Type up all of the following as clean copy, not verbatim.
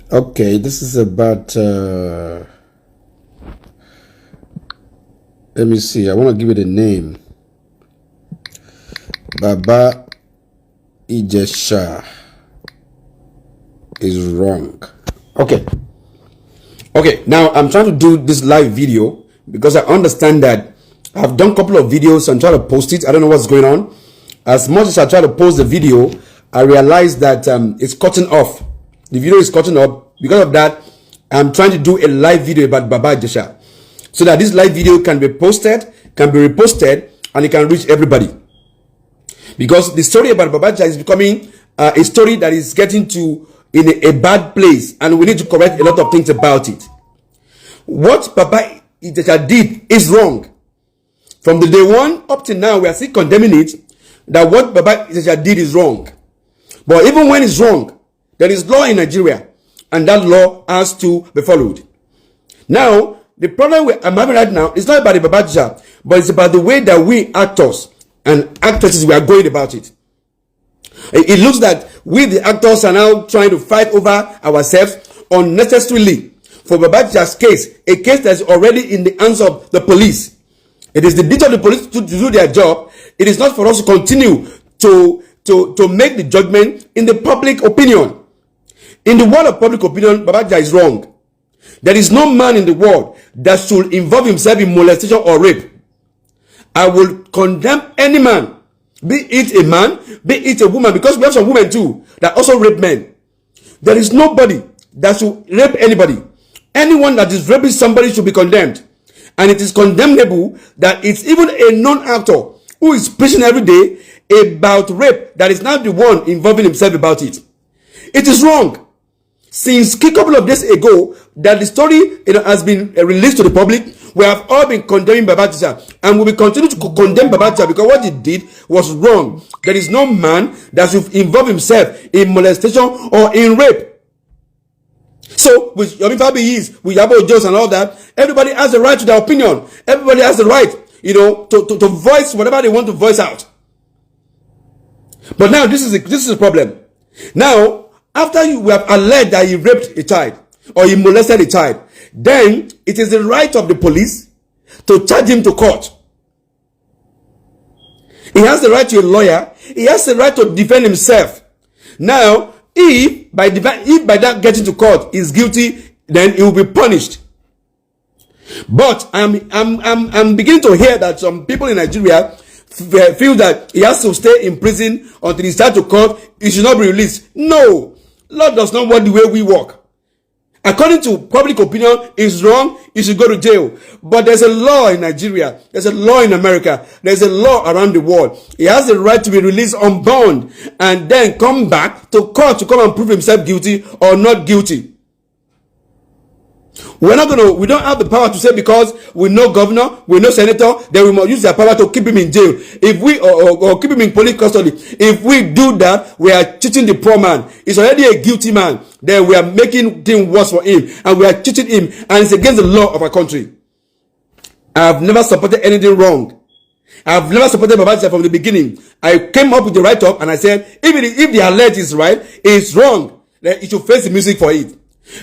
Okay, this is about, let me see, I want to give it a name. Baba Ijesha is wrong. Okay. Okay, now I'm trying to do this live video because I understand that I've done a couple of videos and try to post it. I don't know what's going on. As much as I try to post the video, I realize that it's cutting off. The video is cutting off. Because of that, I'm trying to do a live video about Baba Ijesha, so that this live video can be posted, can be reposted, and it can reach everybody. Because the story about Baba Ijesha is becoming a story that is getting to in a bad place, and we need to correct a lot of things about it. What Baba Ijesha did is wrong. From the day one up to now, we are still condemning it, that what Baba Ijesha did is wrong. But even when it's wrong, there is law in Nigeria, and that law has to be followed. Now, the problem I'm having right now is not about the Baba Ijesha, but it's about the way that we actors and actresses, we are going about it. It looks that we, the actors, are now trying to fight over ourselves unnecessarily for Baba Ijesha's case, a case that's already in the hands of the police. It is the duty of the police to do their job. It is not for us to continue to make the judgment in the public opinion. In the world of public opinion, Baba Ijesha is wrong. There is no man in the world that should involve himself in molestation or rape. I will condemn any man, be it a man, be it a woman, because we have some women too that also rape men. There is nobody that should rape anybody. Anyone that is raping somebody should be condemned. And it is condemnable that it's even a non-actor who is preaching every day about rape that is now the one involving himself about it. It is wrong. Since a couple of days ago that the story has been released to the public, we have all been condemning Baba Ijesha, and we will continue to condemn Baba Ijesha because what he did was wrong. There is no man that should involve himself in molestation or in rape. So, with Yomi Fabiyi's, with Yabo Jones and all that, everybody has the right to their opinion. Everybody has the right, to voice whatever they want to voice out. But now this is a problem. Now, after we have alleged that he raped a child or he molested a child, then it is the right of the police to charge him to court. He has the right to a lawyer. He has the right to defend himself. Now, if by that getting to court is guilty, then he will be punished. But I'm beginning to hear that some people in Nigeria feel that he has to stay in prison until he starts to court. He should not be released. No. Lord does not work the way we work. According to public opinion, it's wrong. You should go to jail. But there's a law in Nigeria. There's a law in America. There's a law around the world. He has the right to be released on bond and then come back to court to come and prove himself guilty or not guilty. We don't have the power to say because we know governor, we know senator, then we must use their power to keep him in jail. If we or keep him in police custody. If we do that, we are cheating the poor man. He's already a guilty man. Then we are making things worse for him, and we are cheating him, and it's against the law of our country. I've never supported anything wrong. I've never supported Baba Ijesha from the beginning. I came up with the write-up and I said, if the alleged is right, it's wrong. Then he should face the music for it.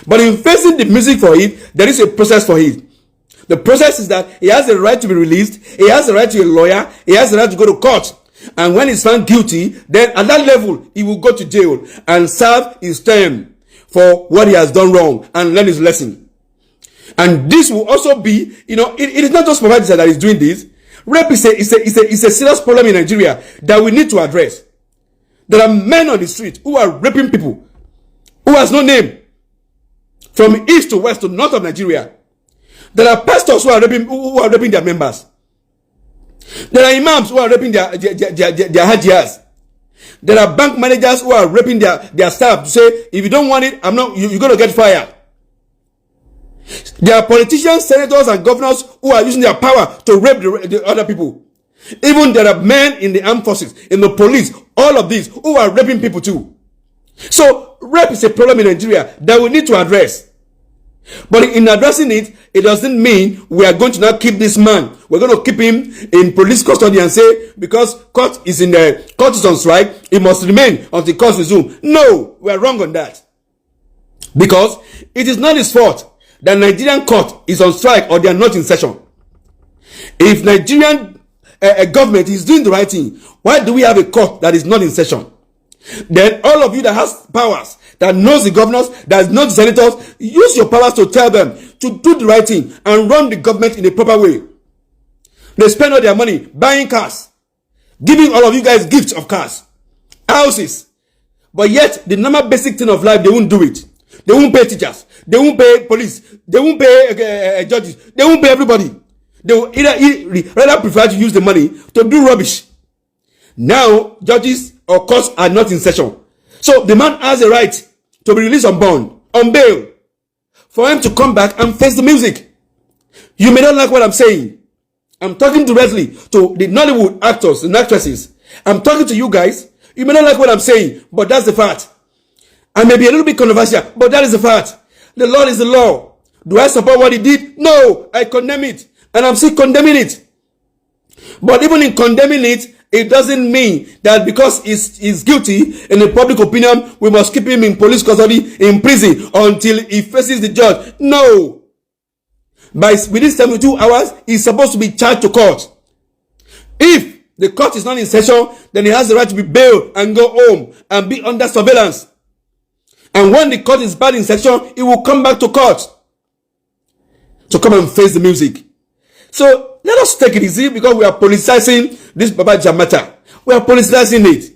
But in facing the music for it, there is a process for it. The process is that he has the right to be released, he has the right to a lawyer, he has the right to go to court. And when he's found guilty, then at that level, he will go to jail and serve his term for what he has done wrong and learn his lesson. And this will also be, it is not just Baba Ijesha that is doing this. Rape is a serious problem in Nigeria that we need to address. There are men on the street who are raping people, who has no name. From east to west to north of Nigeria. There are pastors who are raping their members. There are imams who are raping their hajiyas. There are bank managers who are raping their staff to say, if you don't want it, you're going to get fired. There are politicians, senators, and governors who are using their power to rape the other people. Even there are men in the armed forces, in the police, all of these who are raping people too. So, rape is a problem in Nigeria that we need to address. But in addressing it, it doesn't mean we are going to now keep this man. We're going to keep him in police custody and say, because court is on strike, he must remain until court resume. No, we are wrong on that. Because it is not his fault that Nigerian court is on strike or they are not in session. If Nigerian government is doing the right thing, why do we have a court that is not in session? Then all of you that has powers, that knows the governors, that knows the senators, use your powers to tell them to do the right thing and run the government in a proper way. They spend all their money buying cars, giving all of you guys gifts of cars, houses, but yet the normal basic thing of life, they won't do it. They won't pay teachers, they won't pay police, they won't pay judges, they won't pay everybody. They will rather prefer to use the money to do rubbish. Now judges or courts are not in session, so the man has a right to be released on bond, on bail, for him to come back and face the music. You may not like what I'm saying. I'm talking directly to the Nollywood actors and actresses. I'm talking to you guys. You may not like what I'm saying, but that's the fact. I may be a little bit controversial, but that is the fact. The law is the law. Do I support what he did? No, I condemn it. And I'm still condemning it. But even in condemning it, it doesn't mean that because he's guilty in the public opinion, we must keep him in police custody, in prison, until he faces the judge. No. Within 72 hours, he's supposed to be charged to court. If the court is not in session, then he has the right to be bailed and go home and be under surveillance. And when the court is back in session, he will come back to court to come and face the music. So let us take it easy, because we are politicizing this Baba Jamata. We are politicizing it.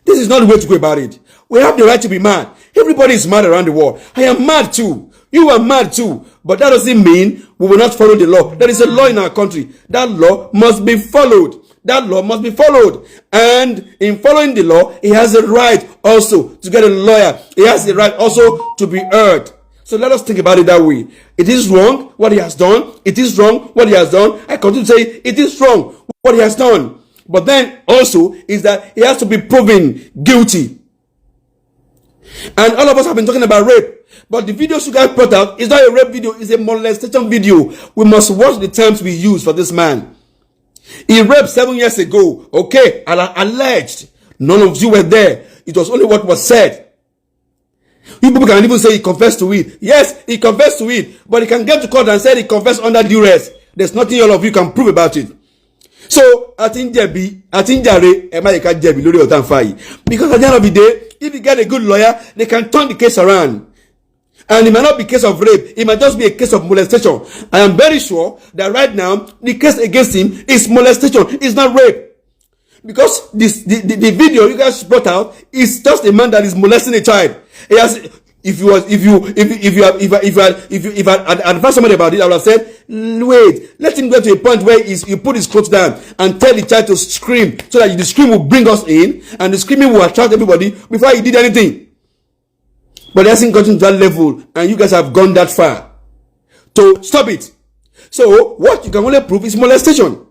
This is not the way to go about it. We have the right to be mad. Everybody is mad around the world. I am mad too. You are mad too. But that doesn't mean we will not follow the law. There is a law in our country. That law must be followed. That law must be followed. And in following the law, he has a right also to get a lawyer. He has the right also to be heard. So let us think about it that way. It is wrong what he has done. It is wrong what he has done. I continue to say it is wrong what he has done. But then also is that he has to be proven guilty. And all of us have been talking about rape. But the videos you guys brought out is not a rape video. It's a molestation video. We must watch the terms we use for this man. He raped 7 years ago. Okay, alleged. None of you were there. It was only what was said. You people can even say he confessed to it. Yes, he confessed to it. But he can get to court and say he confessed under duress. There's nothing all of you can prove about it. So, I think Jebi, because at the end of the day, if you get a good lawyer, they can turn the case around. And it might not be a case of rape. It might just be a case of molestation. I am very sure that right now, the case against him is molestation. It's not rape. Because the video you guys brought out is just a man that is molesting a child. He has, if you had advised somebody about it, I would have said, wait, let him get to a point where he put his clothes down and tell the child to scream, so that the scream will bring us in and the screaming will attract everybody before he did anything. But he hasn't gotten to that level, and you guys have gone that far to stop it. So what you can only prove is molestation.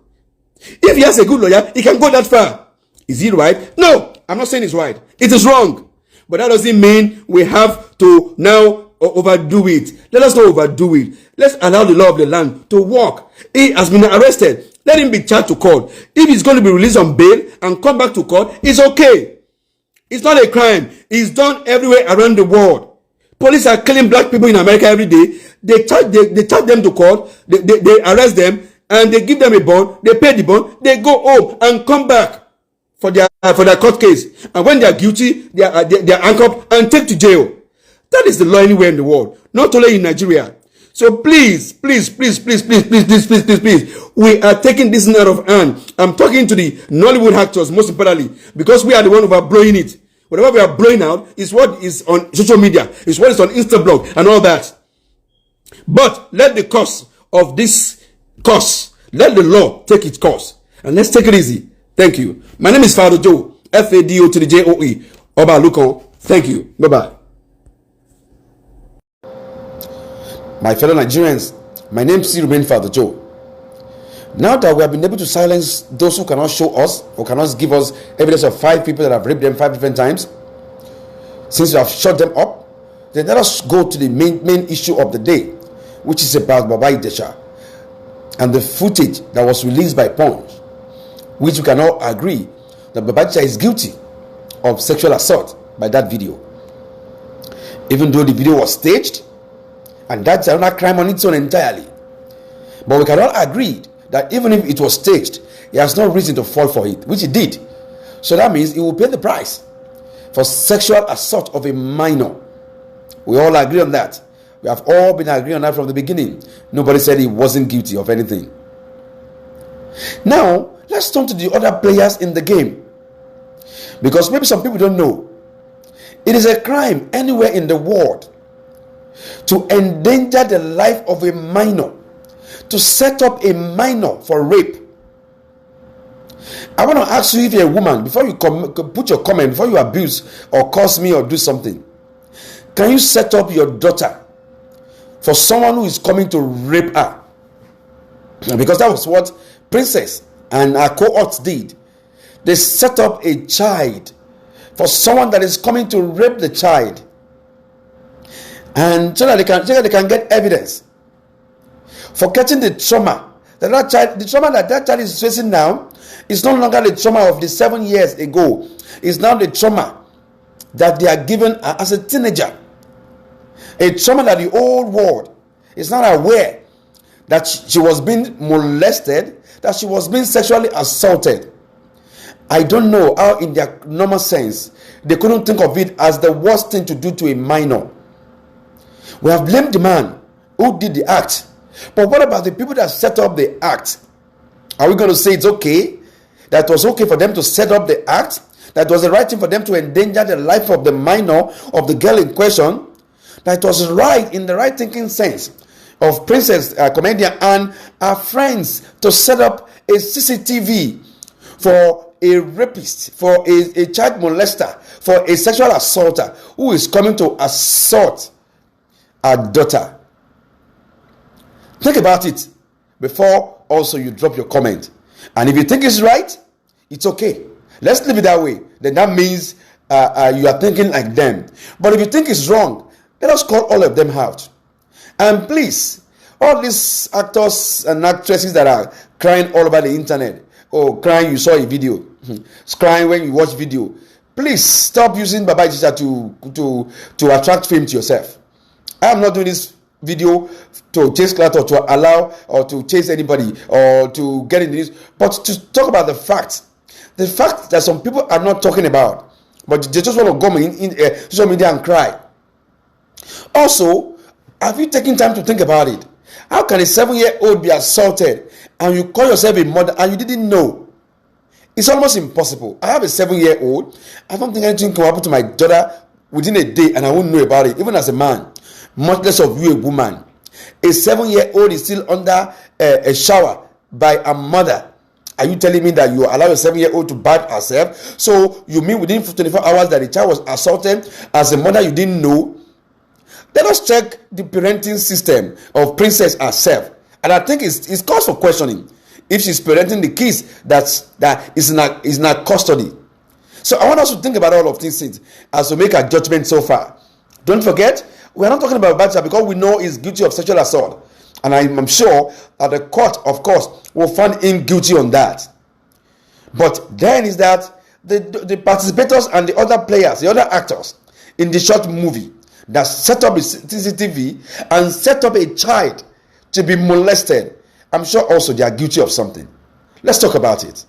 If he has a good lawyer, he can go that far. Is he right? No, I'm not saying it's right. It is wrong. But that doesn't mean we have to now overdo it. Let us not overdo it. Let's allow the law of the land to work. He has been arrested. Let him be charged to court. If he's going to be released on bail and come back to court, it's okay. It's not a crime. It's done everywhere around the world. Police are killing black people in America every day. They charge them to court. They arrest them and they give them a bond. They pay the bond. They go home and come back for their court case. And when they are guilty, they are handcuffed and taken to jail. That is the law anywhere in the world, not only in Nigeria. So please, we are taking this out of hand. I'm talking to the Nollywood actors most importantly, because we are the one who are blowing it. Whatever we are blowing out is what is on social media, is what is on Instablog and all that. But let the course of this course, let the law take its course. And let's take it easy. Thank you. My name is Faduri, Fado to the JOE. Oba Lukon. Thank you. Bye-bye. My fellow Nigerians, my name still remains Faduri. Now that we have been able to silence those who cannot show us or cannot give us evidence of 5 people that have raped them 5 different times, since we have shut them up, then let us go to the main issue of the day, which is about Baba Ijesha and the footage that was released by Punch, which we can all agree that Baba Ijesha is guilty of sexual assault by that video. even though the video was staged, and that's another crime on its own entirely. But we can all agree that even if it was staged, he has no reason to fall for it, which he did. So that means he will pay the price for sexual assault of a minor. We all agree on that. We have all been agreeing on that from the beginning. Nobody said he wasn't guilty of anything. Now, let's turn to the other players in the game. Because maybe some people don't know. It is a crime anywhere in the world to endanger the life of a minor, to set up a minor for rape. I want to ask you, if you're a woman, before you put your comment, before you abuse or curse me or do something, can you set up your daughter for someone who is coming to rape her? Because that was what Princess and her cohorts did. They set up a child for someone that is coming to rape the child, and so that they can get evidence, forgetting the trauma that child is facing now is no longer the trauma of the 7 years ago. It's now the trauma that they are given as a teenager, a trauma that the whole world is not aware that she was being molested, that she was being sexually assaulted. I don't know how, in their normal sense, they couldn't think of it as the worst thing to do to a minor. We have blamed the man who did the act, but what about the people that set up the act? Are we going to say it's okay? That was okay for them to set up the act? That was the right thing for them to endanger the life of the minor, of the girl in question? That was right, in the right thinking sense of Princess comedian and her friends, to set up a CCTV for a rapist, for a child molester, for a sexual assaulter who is coming to assault our daughter. Think about it before also you drop your comment. And if you think it's right, it's okay. Let's leave it that way. Then that means you are thinking like them. But if you think it's wrong, let us call all of them out. And please, all these actors and actresses that are crying all over the internet, or crying you saw a video, crying when you watch video, please stop using Baba Ijesha to attract fame to yourself. I am not doing this video to chase clout or to allow or to chase anybody or to get in the news, but to talk about the fact that some people are not talking about, but they just want to go in social media and cry. Also, have you taken time to think about it? How can a 7-year-old be assaulted and you call yourself a mother and you didn't know? It's almost impossible. I have a 7-year-old. I don't think anything can happen to my daughter within a day and I won't know about it, even as a man, much less of you, a woman. A 7-year-old is still under a shower by a mother. Are you telling me that you allow a 7-year-old to bathe herself? So you mean within 24 hours that the child was assaulted, as a mother you didn't know? Let us check the parenting system of Princess herself. And I think it's cause for questioning if she's parenting the kids that is in her custody. So I want us to think about all of these things as to make a judgment so far. Don't forget, we are not talking about Bacha because we know he's guilty of sexual assault. And I'm sure that the court, of course, will find him guilty on that. But then is that the participators and the other players, the other actors in the short movie that set up a CCTV and set up a child to be molested, I'm sure also they are guilty of something. Let's talk about it.